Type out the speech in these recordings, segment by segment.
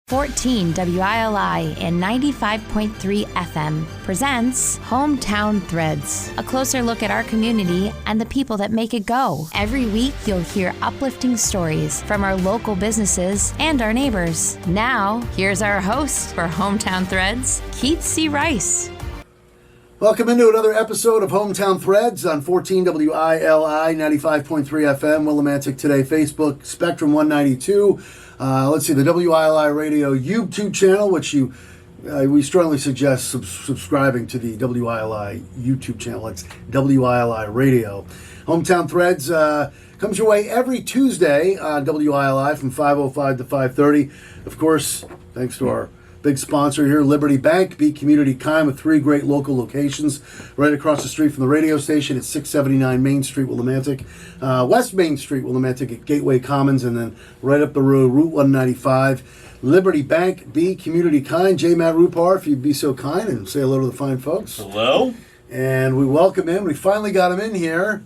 14 WILI and 95.3 FM presents Hometown Threads, a closer look at our community and the people that make it go. Every week, you'll hear uplifting stories from our local businesses and our neighbors. Now, here's our host for Hometown Threads, Keith C. Rice. Welcome into another episode of Hometown Threads on 14 WILI 95.3 FM, Willimantic Today, Facebook, Spectrum 192. Let's see, the WILI Radio YouTube channel, which we strongly suggest subscribing to the WILI YouTube channel. It's WILI Radio. Hometown Threads comes your way every Tuesday on WILI from 5:05 to 5:30. Of course, thanks to our big sponsor here, Liberty Bank, Beat Community Kind, with 3 great local locations right across the street from the radio station at 679 Main Street, Willimantic, West Main Street, Willimantic at Gateway Commons, and then right up the road, Route 195. Liberty Bank, Be Community Kind. J. Matt Rupar, if you'd be so kind and say hello to the fine folks. Hello. And we welcome him. We finally got him in here.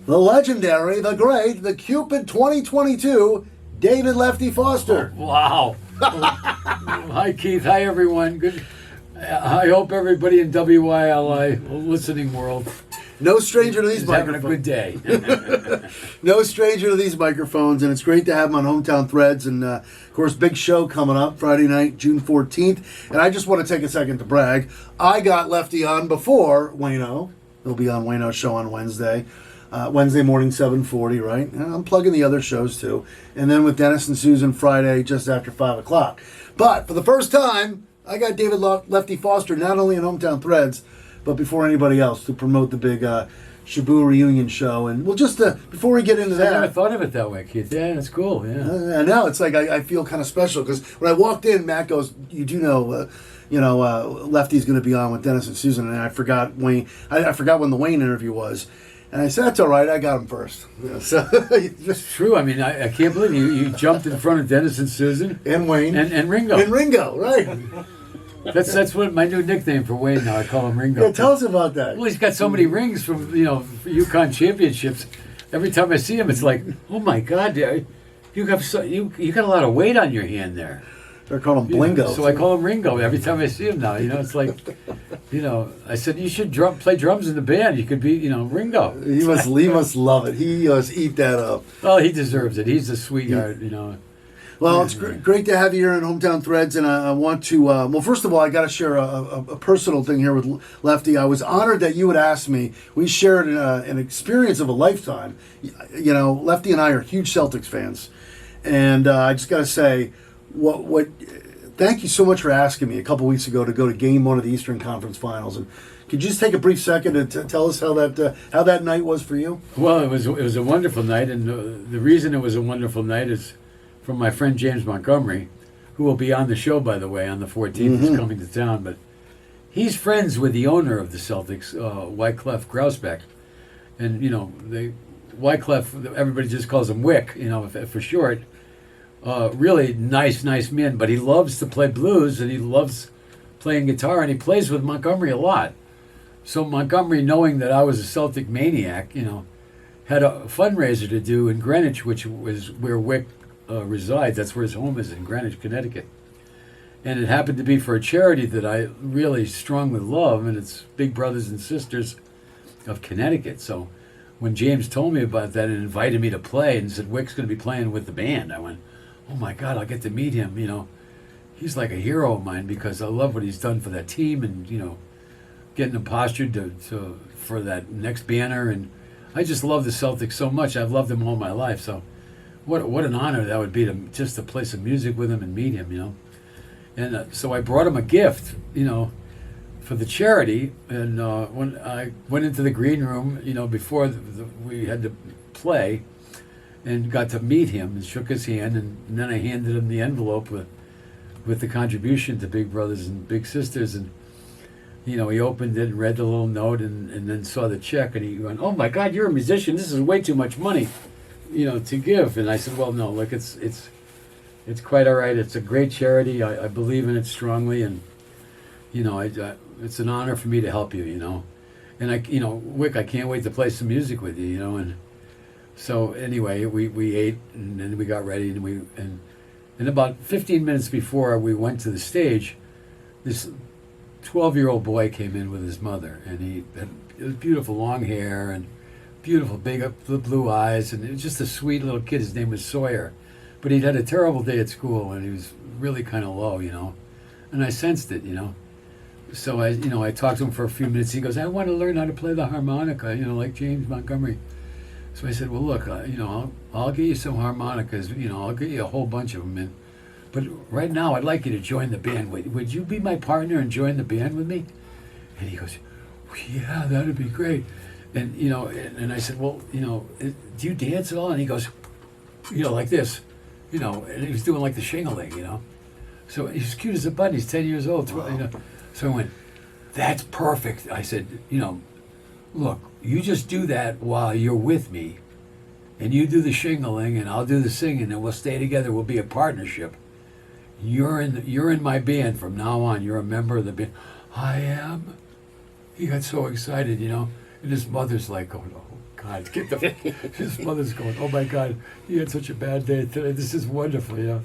The legendary, the great, the Cupid 2022, David Lefty Foster. Oh, wow. Hi, Keith. Hi, everyone. Good. I hope everybody in WILI listening world No stranger to these microphones. having a good day. No stranger to these microphones, and it's great to have him on Hometown Threads. And, of course, big show coming up Friday night, June 14th. And I just want to take a second to brag. I got Lefty on before Wayno. He'll be on Wayno's show on Wednesday. Wednesday morning, 7:40, right? And I'm plugging the other shows, too. And then with Dennis and Susan Friday, just after 5 o'clock. But for the first time, I got David Lefty Foster, not only in Hometown Threads, but before anybody else, to promote the big Shabu reunion show. And we'll just, before we get into that... I never thought of it that way, Keith. Yeah, that's cool, yeah. I know. It's like I feel kind of special, because when I walked in, Matt goes, you do know... Lefty's going to be on with Dennis and Susan, and I forgot Wayne. I forgot when the Wayne interview was. And I said, that's all right, I got him first. So It's true. I mean, I can't believe you jumped in front of Dennis and Susan. And Wayne. And Ringo. And Ringo, right. That's what my new nickname for Wayne now. I call him Ringo. Yeah, tell us about that. Well, he's got so many rings from, Yukon Championships. Every time I see him, it's like, oh my God, you got a lot of weight on your hand there. They're calling him Blingo. So I call him Ringo every time I see him now. It's like, I said, you should play drums in the band. You could be, Ringo. He must love it. He must eat that up. Oh, he deserves it. He's a sweetheart, Well, it's great to have you here in Hometown Threads, and I want to, well, first of all, I got to share a personal thing here with Lefty. I was honored that you would ask me. We shared an experience of a lifetime. Lefty and I are huge Celtics fans, and I just got to say, thank you so much for asking me a couple weeks ago to go to Game 1 of the Eastern Conference Finals. And could you just take a brief second to tell us how that night was for you? Well, it was a wonderful night, and the reason it was a wonderful night is from my friend James Montgomery, who will be on the show, by the way, on the 14th. Mm-hmm. He's coming to town, but he's friends with the owner of the Celtics, Wyclef Grousbeck, and Wyclef, everybody just calls him Wick, for short. Really nice man, but he loves to play blues and he loves playing guitar, and he plays with Montgomery a lot. So Montgomery, knowing that I was a Celtic maniac, had a fundraiser to do in Greenwich, which was where Wick resides. That's where his home is, in Greenwich, Connecticut. And it happened to be for a charity that I really strongly love, and it's Big Brothers and Sisters of Connecticut. So when James told me about that and invited me to play and said, Wick's going to be playing with the band, I went, oh my God, I'll get to meet him. He's like a hero of mine, because I love what he's done for that team, and getting him postured for that next banner. And I just love the Celtics so much. I've loved them all my life. So what an honor that would be to play some music with him and meet him. And so I brought him a gift, for the charity. And when I went into the green room, before we had to play, and got to meet him and shook his hand, and then I handed him the envelope with the contribution to Big Brothers and Big Sisters, and he opened it and read the little note, and then saw the check, and he went, oh my God, you're a musician, this is way too much money to give. And I said, well, no, look, it's quite all right. It's a great charity. I believe in it strongly, and it's an honor for me to help you. And Wick, I can't wait to play some music with you. And so anyway, we ate, and then we got ready, and And about 15 minutes before we went to the stage, this 12-year-old boy came in with his mother, and he had beautiful long hair and beautiful big blue eyes, and it was just a sweet little kid. His name was Sawyer, but he'd had a terrible day at school, and he was really kind of low, and I sensed it, So I talked to him for a few minutes. He goes, "I want to learn how to play the harmonica, like James Montgomery." So I said, "Well, look, I'll get you some harmonicas. I'll get you a whole bunch of them. But right now, I'd like you to join the band. Would you be my partner and join the band with me?" And he goes, "Yeah, that'd be great." And and I said, "Well, do you dance at all?" And he goes, like this, and he was doing like the shingling, So he's cute as a button. He's 10 years old. Wow. So I went, "That's perfect." I said, "Look, you just do that while you're with me, and you do the shingling, and I'll do the singing, and we'll stay together. We'll be a partnership. You're in my band from now on. You're a member of the band." "I am." He got so excited, and his mother's like going, "Oh God, his mother's going, "Oh my God, he had such a bad day today. This is wonderful,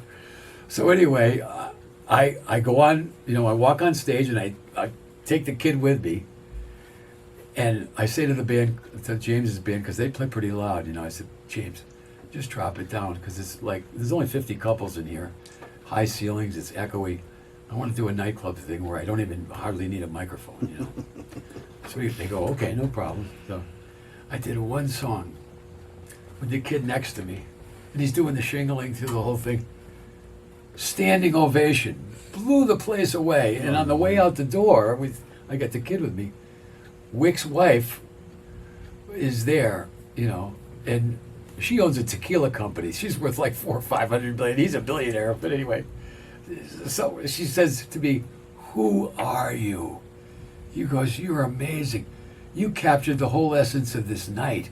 So anyway, I go on, I walk on stage, and I take the kid with me, and I say to the band, to James's band, because they play pretty loud, I said, "James, just drop it down, because it's like, there's only 50 couples in here, high ceilings, it's echoey. I want to do a nightclub thing where I don't even hardly need a microphone, So they go, "Okay, no problem." So I did one song with the kid next to me, and he's doing the shingling through the whole thing. Standing ovation, blew the place away. And on the way out the door, I got the kid with me. Wick's wife is there, and she owns a tequila company. She's worth like $400 or $500 million. He's a billionaire, but anyway. So she says to me, "Who are you?" He goes, "You're amazing. You captured the whole essence of this night.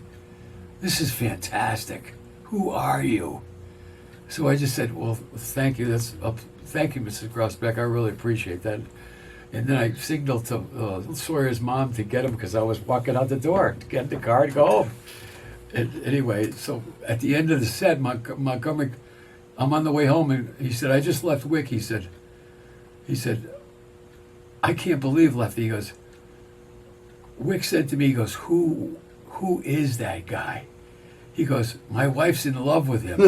This is fantastic. Who are you?" So I just said, "Well, thank you. Thank you, Mrs. Grousbeck. I really appreciate that." And then I signaled to Sawyer's mom to get him because I was walking out the door to get in the car to go home. And anyway, so at the end of the set, Montgomery, I'm on the way home, and he said, "I just left Wick." He said, "I can't believe, Lefty." He goes, "Wick said to me, he goes, who is that guy?" He goes, "My wife's in love with him.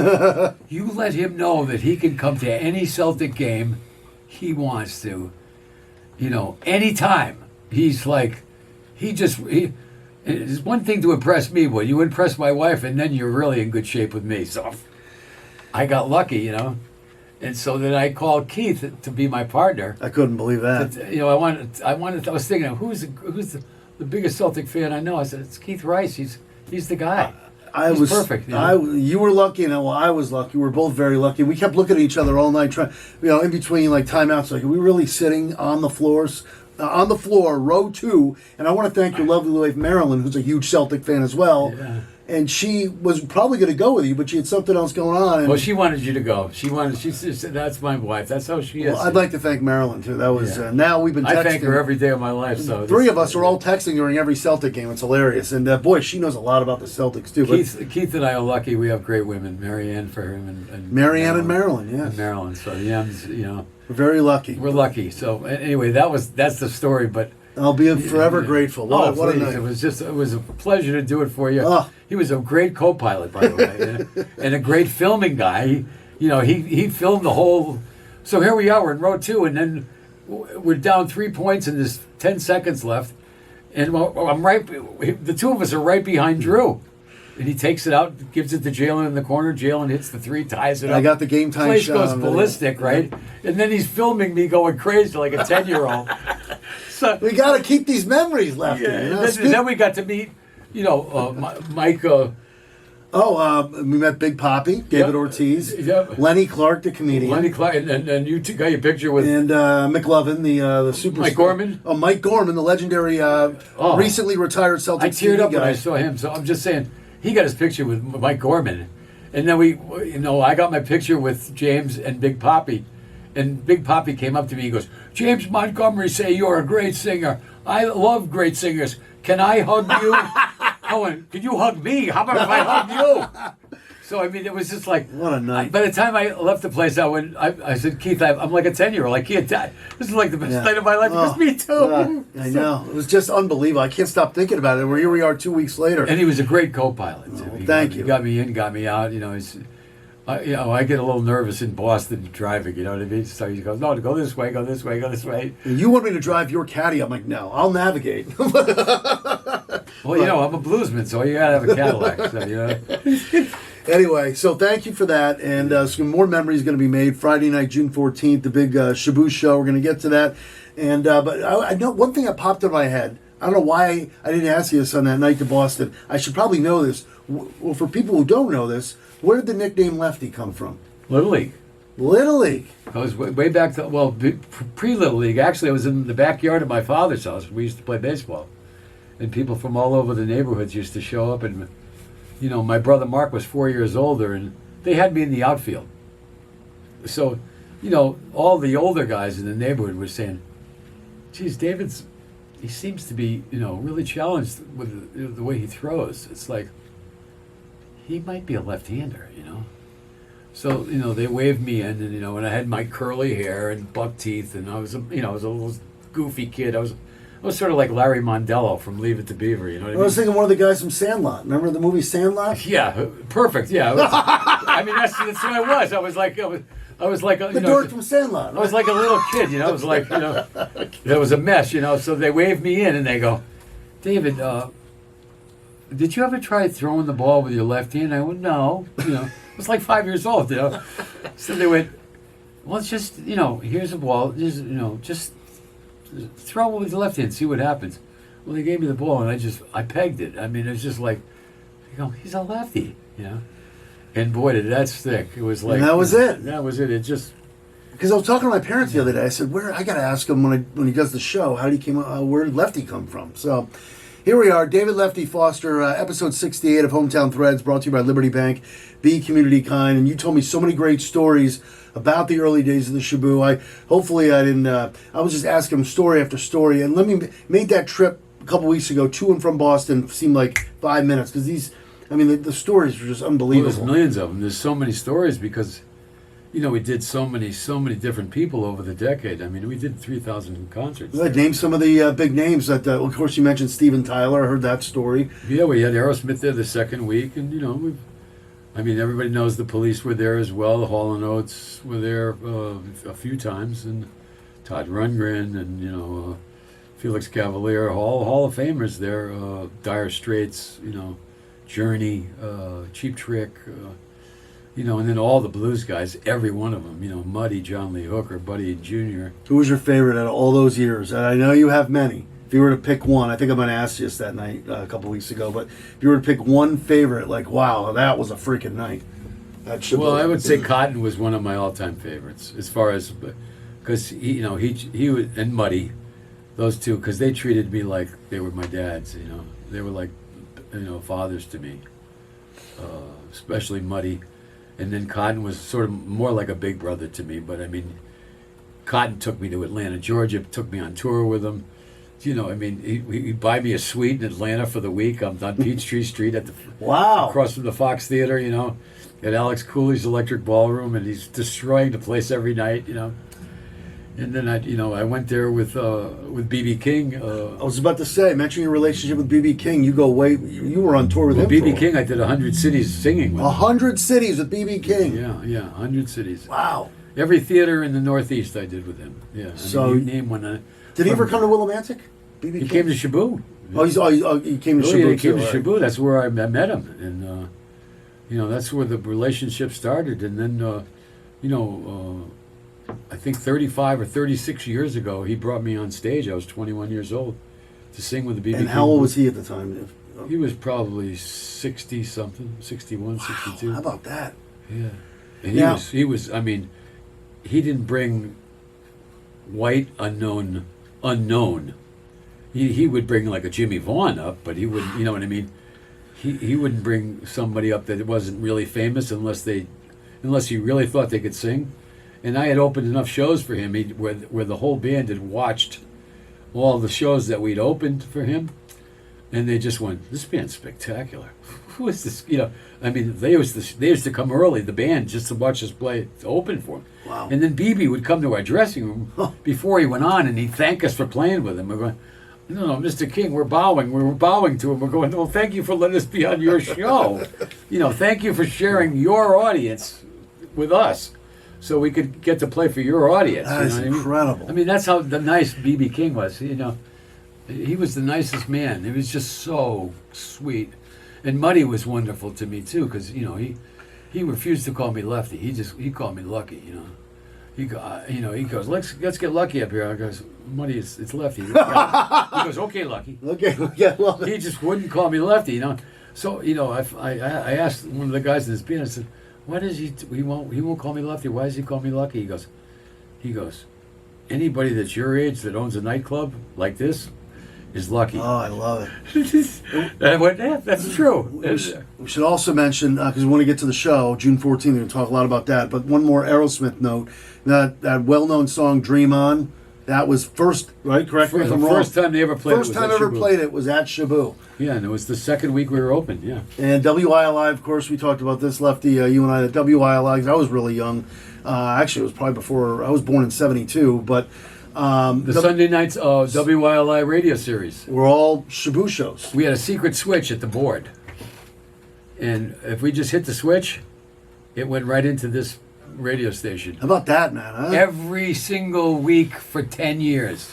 You let him know that he can come to any Celtic game he wants to, anytime." He's like, it's one thing to impress me, but you impress my wife, and then you're really in good shape with me. So I got lucky, And so then I called Keith to be my partner. I couldn't believe that. I was thinking, who's the biggest Celtic fan I know? I said, "It's Keith Rice. He's the guy." He's was perfect. You were lucky, and I was lucky. We were both very lucky. We kept looking at each other all night, trying, in between like timeouts. Like, are we really sitting on the floors, row 2? And I want to thank your lovely wife, Marilyn, who's a huge Celtic fan as well. Yeah. And she was probably going to go with you, but she had something else going on. And, well, she wanted you to go. She said, "That's my wife. That's how she is." Well, I'd like to thank Marilyn too. That was now we've been texting. I thank her every day of my life. So 3 of us are all texting during every Celtic game. It's hilarious, and boy, she knows a lot about the Celtics too. Keith and I are lucky. We have great women, Marianne for him, and Marianne and Marilyn. Yes, and Marilyn. So we're very lucky. We're lucky. So anyway, that's the story. But I'll be forever grateful. What a night. It was a pleasure to do it for you. Oh. He was a great co-pilot, by the way, and a great filming guy. He filmed the whole. So here we are, we're in row 2, and then we're down 3 points, and there's 10 seconds left, and I'm right. The 2 of us are right behind Drew, and he takes it out, gives it to Jalen in the corner. Jalen hits the 3, ties it up. I got the game time. Place goes ballistic, right? And then he's filming me going crazy like a 10-year-old. So we got to keep these memories left. Yeah, then we got to meet. Mike. We met Big Poppy, David Ortiz, Lenny Clark, the comedian. Lenny Clark, and you got your picture with... And McLovin, the super... Mike Gorman? Oh, Mike Gorman, the legendary, recently retired Celtics I teared up guy. when I saw him, so I'm just saying, he got his picture with Mike Gorman. And then I got my picture with James and Big Poppy. And Big Poppy came up to me, he goes, "James Montgomery say you're a great singer. I love great singers. Can I hug you?" I went, "Can you hug me? How about if I hug you?" So I mean, it was just like What a night. By the time I left the place, I said, Keith, I'm like a 10-year-old. I can't die. This is like the best Yeah. night of my life. Because me too. I know. It was just unbelievable. I can't stop thinking about it. Here we are 2 weeks later. And he was a great co-pilot. Too. Thank you. He got me in, got me out. I get a little nervous in Boston driving. You know what I mean? So he goes, no, go this way, go this way, go this way. You want me to drive your caddy? I'm like, no, I'll navigate. Well, I'm a bluesman, so you gotta have a Cadillac. So, Anyway, so thank you for that, and some more memories going to be made Friday night, June 14th, the big Shabu show. We're going to get to that, and but I know one thing that popped in my head. I don't know why I didn't ask you this on that night to Boston. I should probably know this. Well, for people who don't know this, where did the nickname Lefty come from? Little League. Little League. I was way back to, pre-Little League. Actually, I was in the backyard of my father's house. We used to play baseball, and people from all over the neighborhoods used to show up. And my brother Mark was 4 years older, and they had me in the outfield. So, all the older guys in the neighborhood were saying, "Geez, he seems to be, really challenged with the way he throws. It's like he might be a left-hander, So, they waved me in, and, and I had my curly hair and buck teeth, and I was a little goofy kid. I was sort of like Larry Mondello from Leave It to Beaver, you know what I mean? I was thinking one of the guys from Sandlot. Remember the movie Sandlot? Yeah, perfect, yeah. That's what I was. I was like, The dork from Sandlot. I was like a little kid, It was like, it was a mess, So they waved me in, and they go, David, did you ever try throwing the ball with your left hand? I went, no, I was like 5 years old, So they went, well, it's just, here's a ball, just throw it with the left hand, see what happens. Well, they gave me the ball, and I pegged it. I mean, it was just like, he's a lefty, And boy, did that stick. It was like... And that was it. That was it. It just... Because I was talking to my parents the other day. I said, I got to ask him when he does the show, where did Lefty come from? So... Here we are, David Lefty Foster, episode 68 of Hometown Threads, brought to you by Liberty Bank. Be community kind. And you told me so many great stories about the early days of the Shabu. I was just asking him story after story. And made that trip a couple weeks ago to and from Boston seem like 5 minutes. Because the stories are just unbelievable. Well, there's millions of them. There's so many stories because, we did so many different people over the decade. I mean, we did 3,000 concerts. Name some of the big names. Of course, you mentioned Steven Tyler. I heard that story. Yeah, we had Aerosmith there the second week, and everybody knows the Police were there as well. The Hall & Oates were there a few times, and Todd Rundgren, and Felix Cavalier, Hall of Famers there. Dire Straits, Journey, Cheap Trick. And then all the blues guys, every one of them, Muddy, John Lee Hooker, Buddy Jr. Who was your favorite out of all those years? And I know you have many. If you were to pick one, I think I'm going to ask you this that night a couple weeks ago, but if you were to pick one favorite, like, wow, that was a freaking night. Well, I would say Cotton was one of my all-time favorites, as far as, because he was, and Muddy, those two, because they treated me like they were my dads, They were like, fathers to me, especially Muddy. And then Cotton was sort of more like a big brother to me. But, Cotton took me to Atlanta, Georgia, took me on tour with him. He'd buy me a suite in Atlanta for the week. I'm on Peachtree Street across from the Fox Theater, at Alex Cooley's Electric Ballroom, and he's destroying the place every night, And then I went there with B.B. King. I was about to say, mention your relationship with B.B. King. You were on tour with him. B.B. King, I did 100 cities singing with him. 100 cities with B.B. King. Yeah, 100 cities. Wow. Every theater in the Northeast I did with him. Yeah. So you name one. Did he ever come to Willimantic? B.B. He came to Shabu. He came to Shabu. Yeah, he came to Shabu. That's where I met him, and that's where the relationship started. And then, I think 35 or 36 years ago, he brought me on stage. I was 21 years old to sing with the B.B. And how old was he at the time? He was probably 60-something, 61, 62. How about that? Yeah. And he was, he didn't bring white unknown. He would bring like a Jimmy Vaughn up, but he wouldn't, you know what I mean? He wouldn't bring somebody up that wasn't really famous unless he really thought they could sing. And I had opened enough shows for him where the whole band had watched all the shows that we'd opened for him. And they just went, this band's spectacular. Who is this? You know, I mean, they used to come early, the band, just to watch us play, to open for them. Wow. And then BB would come to our dressing room before he went on, and he'd thank us for playing with him. We're going, no, Mr. King, we're bowing. We're bowing to him. We're going, well, thank you for letting us be on your show. You know, thank you for sharing your audience with us so we could get to play for your audience. That is incredible. I mean, that's how the nice BB King was, you know. He was the nicest man. He was just so sweet. And Muddy was wonderful to me, too, because, you know, he refused to call me Lefty. He called me Lucky, you know. He goes, let's get Lucky up here. I goes, Muddy, it's Lefty. He goes, okay, Lucky. Okay, yeah, love it. He just wouldn't call me Lefty, you know. So, you know, I asked one of the guys in his band, I said, why does he won't call me Lefty? Why does he call me Lucky? He goes, anybody that's your age that owns a nightclub like this is lucky. Oh, I love it. And I went, yeah, that's true. We should also mention, because we want to get to the show, June 14th, we're going to talk a lot about that, but one more Aerosmith note, that well-known song, Dream On, that was first, right? Correct me if I'm wrong. First time they ever played First time ever played it was at Shabu. Yeah, and it was the second week we were open, yeah. And WILI, of course, we talked about this, Lefty, you and I, at WILI, 'cause I was really young. Actually, it was probably before, I was born in 72, but... the Sunday nights WILI radio series. Were all Shabu shows. We had a secret switch at the board. And if we just hit the switch, it went right into this radio station. How about that, man? Huh? Every single week for 10 years.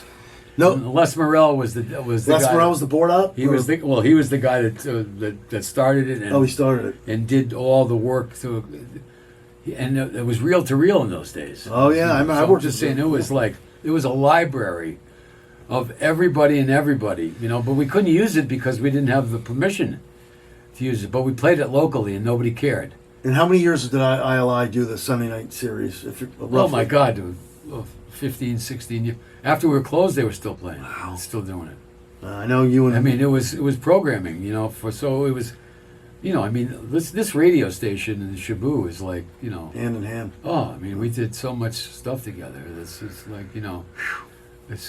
No, Les Morel was the Les guy. Morel was the board up. He was the guy that started it. And, he started it and did all the work to. And it was reel to reel in those days. Oh yeah, I I'm worked. just saying it was like it was a library of everybody and everybody, you know. But we couldn't use it because we didn't have the permission to use it. But we played it locally, and nobody cared. And how many years did ILI do the Sunday night series? Oh my God, dude. 15, 16 years. After we were closed, they were still playing. Wow. Still doing it. I know you and I mean, it was programming, you know. So it was, you know. I mean, this radio station in Shabu is like, you know, hand in hand. Oh, I mean, we did so much stuff together. This is like, you know,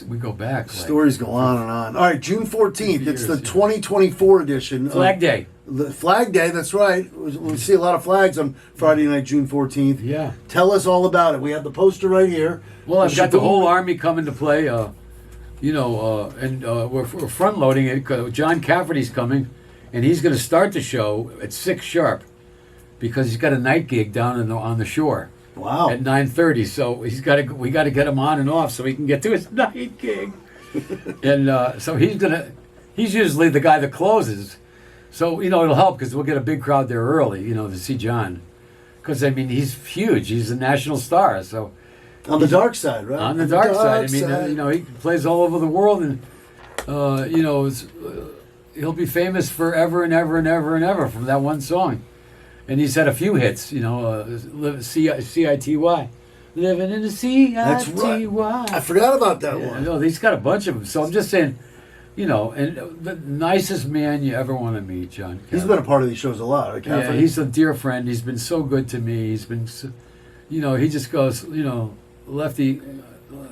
we go back. Stories go on and on. All right, June 14th. It's the 2024 edition. Flag Day. The Flag Day, that's right. We see a lot of flags on Friday night, June 14th. Yeah. Tell us all about it. We have the poster right here. Well, I've got the whole Army coming to play, you know, and we're front loading it. John Cafferty's coming, and he's going to start the show at 6 sharp because he's got a night gig down on the shore. Wow. At 9:30, so we got to get him on and off so he can get to his night gig. And so he's usually the guy that closes. So, you know, it'll help because we'll get a big crowd there early, you know, to see John. Because, I mean, he's huge. He's a national star, so... On the dark side, right? On the dark side. I mean, you know, he plays all over the world, and, you know, he'll be famous forever and ever and ever and ever from that one song. And he's had a few hits, you know, C-I-T-Y. Living in the C-I-T-Y. That's right. I forgot about that one. No, he's got a bunch of them. So I'm just saying... You know, and the nicest man you ever want to meet, John Cafferty. He's been a part of these shows a lot, right, Cafferty? Yeah, he's a dear friend. He's been so good to me. He's been, you know, he just goes, you know, Lefty,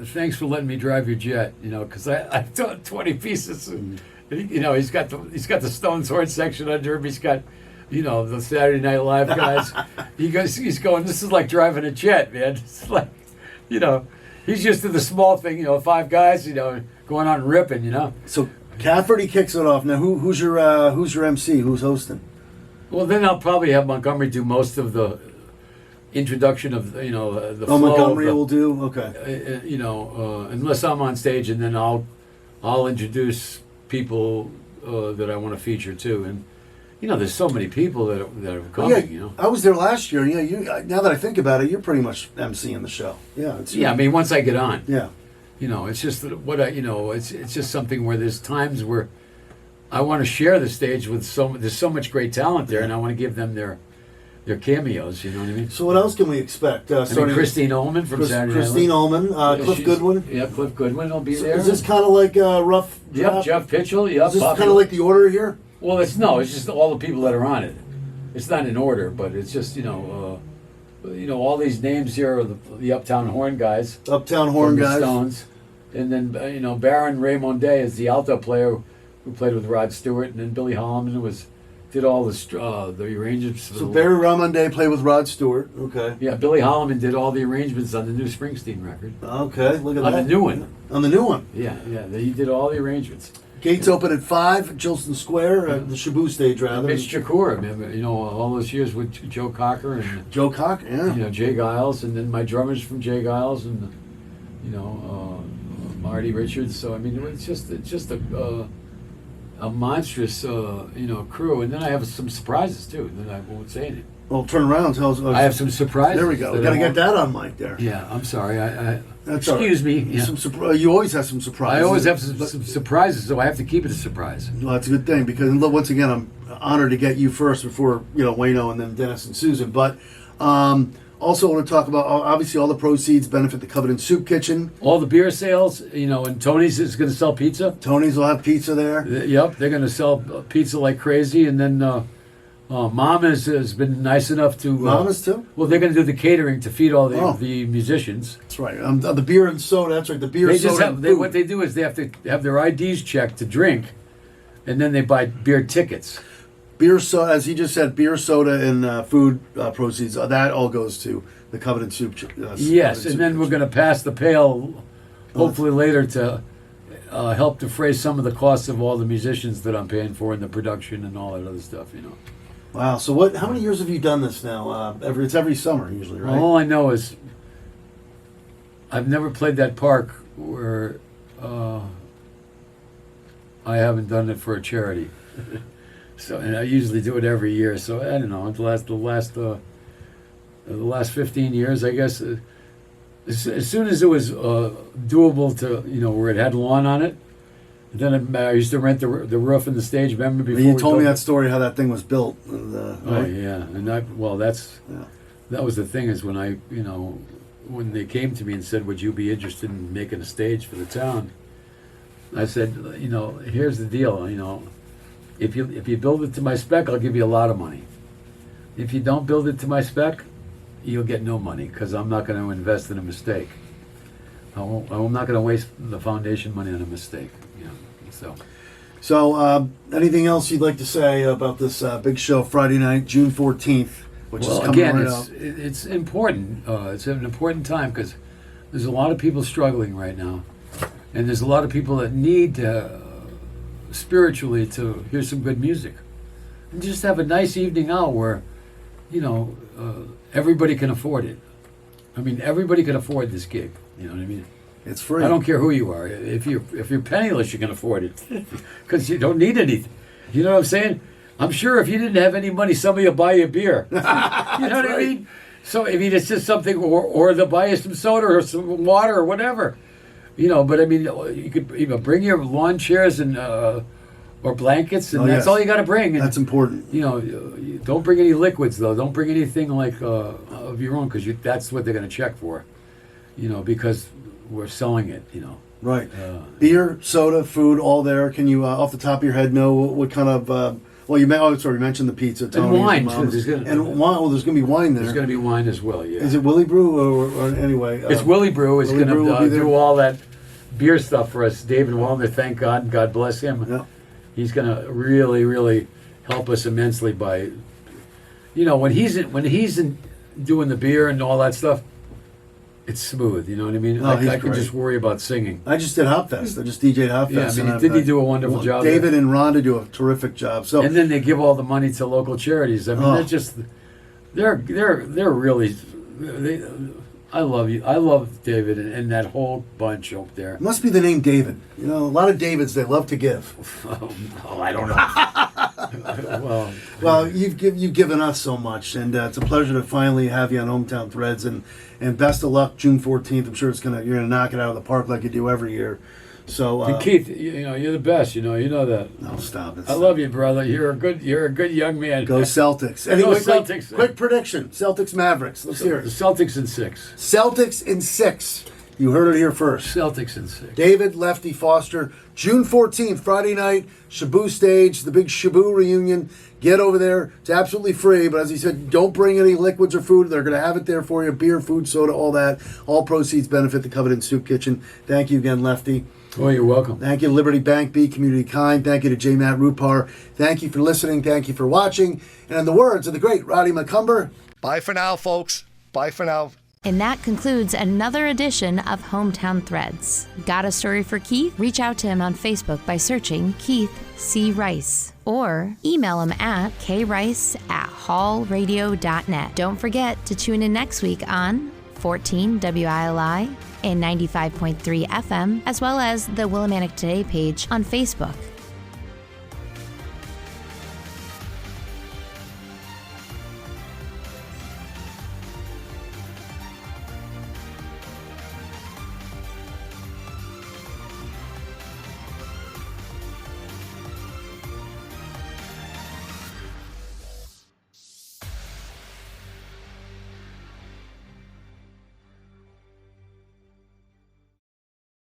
thanks for letting me drive your jet, you know, because I've done 20 pieces. And, you know, he's got the Stones horn section under him. He's got, you know, the Saturday Night Live guys. He's going, this is like driving a jet, man. It's like, you know, he's used to the small thing, you know, 5 guys, you know, going on ripping, you know. So Cafferty kicks it off. Now, who's your MC? Who's hosting? Well, then I'll probably have Montgomery do most of the introduction of, you know, the flow. Montgomery will do? Okay. You know, unless I'm on stage, and then I'll introduce people that I want to feature too. And you know, there's so many people that are coming. Yeah, you know, I was there last year. Yeah, you. Now that I think about it, you're pretty much emceeing the show. Yeah. I mean, once I get on. Yeah. You know, it's just it's just something where there's times where I want to share the stage with there's so much great talent there, and I want to give them their cameos. You know what I mean? So what else can we expect? Christine Ullman from Saturday Night Live. Christine Ullman, Cliff Goodwin. Yeah, Cliff Goodwin will be there. Is this kind of like rough? Yep, Jeff Pitchell. Yep. Is this kind of like the order here? Well, it's just all the people that are on it. It's not in order, but it's just all these names here are the Uptown Horn guys. Uptown Horn from guys. The Stones. And then, Baron Raymond Day is the alto player who played with Rod Stewart, and then Billy Holloman did all the arrangements. So Barry Ramonde played with Rod Stewart. Okay. Yeah, Billy Holloman did all the arrangements on the new Springsteen record. Okay, look at On that. the new one. On the new one. Yeah, he did all the arrangements. Gates open at 5 at Gilson Square, the Shabu stage rather. Mitch Jakura, remember, all those years with Joe Cocker and Joe Cock, yeah. Jay Giles, and then my drummers from Jay Giles, and Marty Richards. So I mean, it's just a monstrous crew, and then I have some surprises too. Then I won't say anything. Well, turn around and tell us. I have some surprises. There we go. We got to get that on mic there. Yeah, I'm sorry. That's all right. Excuse me. Yeah. You always have some surprises. I always have some surprises, so I have to keep it a surprise. Well, that's a good thing because once again, I'm honored to get you first before Wayno and then Dennis and Susan. But also want to talk about obviously all the proceeds benefit the Covenant Soup Kitchen. All the beer sales, and Tony's is going to sell pizza. Tony's will have pizza there. Yep, they're going to sell pizza like crazy, and then Mama's has been nice enough to. Mama's too. Well, they're going to do the catering to feed all the musicians. That's right. The beer and soda. That's right. The beer. They soda. just have what they do is they have to have their IDs checked to drink, and then they buy beer tickets. Beer, soda, as he just said, beer, soda, and food proceeds. That all goes to the Covenant Soup. Yes, and then we're going to pass the pail, hopefully later, to help defray some of the costs of all the musicians that I'm paying for and the production and all that other stuff. Wow. So how many years have you done this now? It's every summer usually, right? All I know is I've never played that park where I haven't done it for a charity. So, and I usually do it every year. So I don't know. The last 15 years, I guess. As soon as it was doable to, where it had lawn on it, then I used to rent the roof and the stage. Remember before you told me that story how that thing was built. Oh yeah, and that was the thing is when when they came to me and said, "Would you be interested in making a stage for the town?" I said, here's the deal, If you build it to my spec, I'll give you a lot of money. If you don't build it to my spec, you'll get no money because I'm not going to invest in a mistake. I'm not going to waste the foundation money on a mistake. So, anything else you'd like to say about this big show Friday night, June 14th, which is coming right up? It's important. It's an important time because there's a lot of people struggling right now, and there's a lot of people that need spiritually to hear some good music and just have a nice evening out where everybody can afford it. I mean, everybody can afford this gig. You know what I mean? It's free. I don't care who you are. If you're penniless, you can afford it because you don't need anything. You know what I'm saying? I'm sure if you didn't have any money, somebody will buy you a beer. You know what I mean? So I mean, it's just something, or they'll buy you some soda or some water or whatever. But I mean, you could bring your lawn chairs and or blankets, and that's all you got to bring. And, that's important. Don't bring any liquids though. Don't bring anything like of your own because that's what they're going to check for. Because we're selling it. Right. Beer, soda, food, all there. Can you, off the top of your head, know what kind of? You mentioned the pizza, Tony, and wine too. There's going to be wine there. There's going to be wine as well. Yeah. Is it Willie Brew or anyway? It's Willie Brew. Is going to do all that beer stuff for us. David Wallner, thank God, God bless him. Yeah. He's going to really, really help us immensely by, when he's in doing the beer and all that stuff. It's smooth, you know what I mean? I can just worry about singing. I just did Hopfest. I just DJ'd Hopfest. Yeah, I mean, he do a wonderful job? David and Rhonda do a terrific job. So, and then they give all the money to local charities. I mean, they're really. I love you. I love David and that whole bunch up there. It must be the name David. A lot of Davids they love to give. I don't know. Well, you've given us so much, and it's a pleasure to finally have you on Hometown Threads. And best of luck, June 14th. I'm sure you're gonna knock it out of the park like you do every year. So, and Keith, you're the best. You know that. No, stop it. I love you, brother. You're a good young man. Go Celtics. Anyway, Celtics. Quick prediction: Celtics Mavericks. Let's hear it. The Celtics in 6. Celtics in 6. You heard it here first. Celtics in 6. David Lefty Foster, June 14th, Friday night, Shabu stage, the big Shabu reunion. Get over there. It's absolutely free, but as he said, don't bring any liquids or food. They're going to have it there for you. Beer, food, soda, all that. All proceeds benefit the Covenant Soup Kitchen. Thank you again, Lefty. Oh, you're welcome. Thank you to Liberty Bank, Be Community Kind. Thank you to J. Matt Rupar. Thank you for listening. Thank you for watching. And in the words of the great Roddy McCumber, bye for now, folks. Bye for now. And that concludes another edition of Hometown Threads. Got a story for Keith? Reach out to him on Facebook by searching Keith C. Rice or email him at krice@hallradio.net. Don't forget to tune in next week on 14 WILI and 95.3 FM, as well as the Willimantic Today page on Facebook.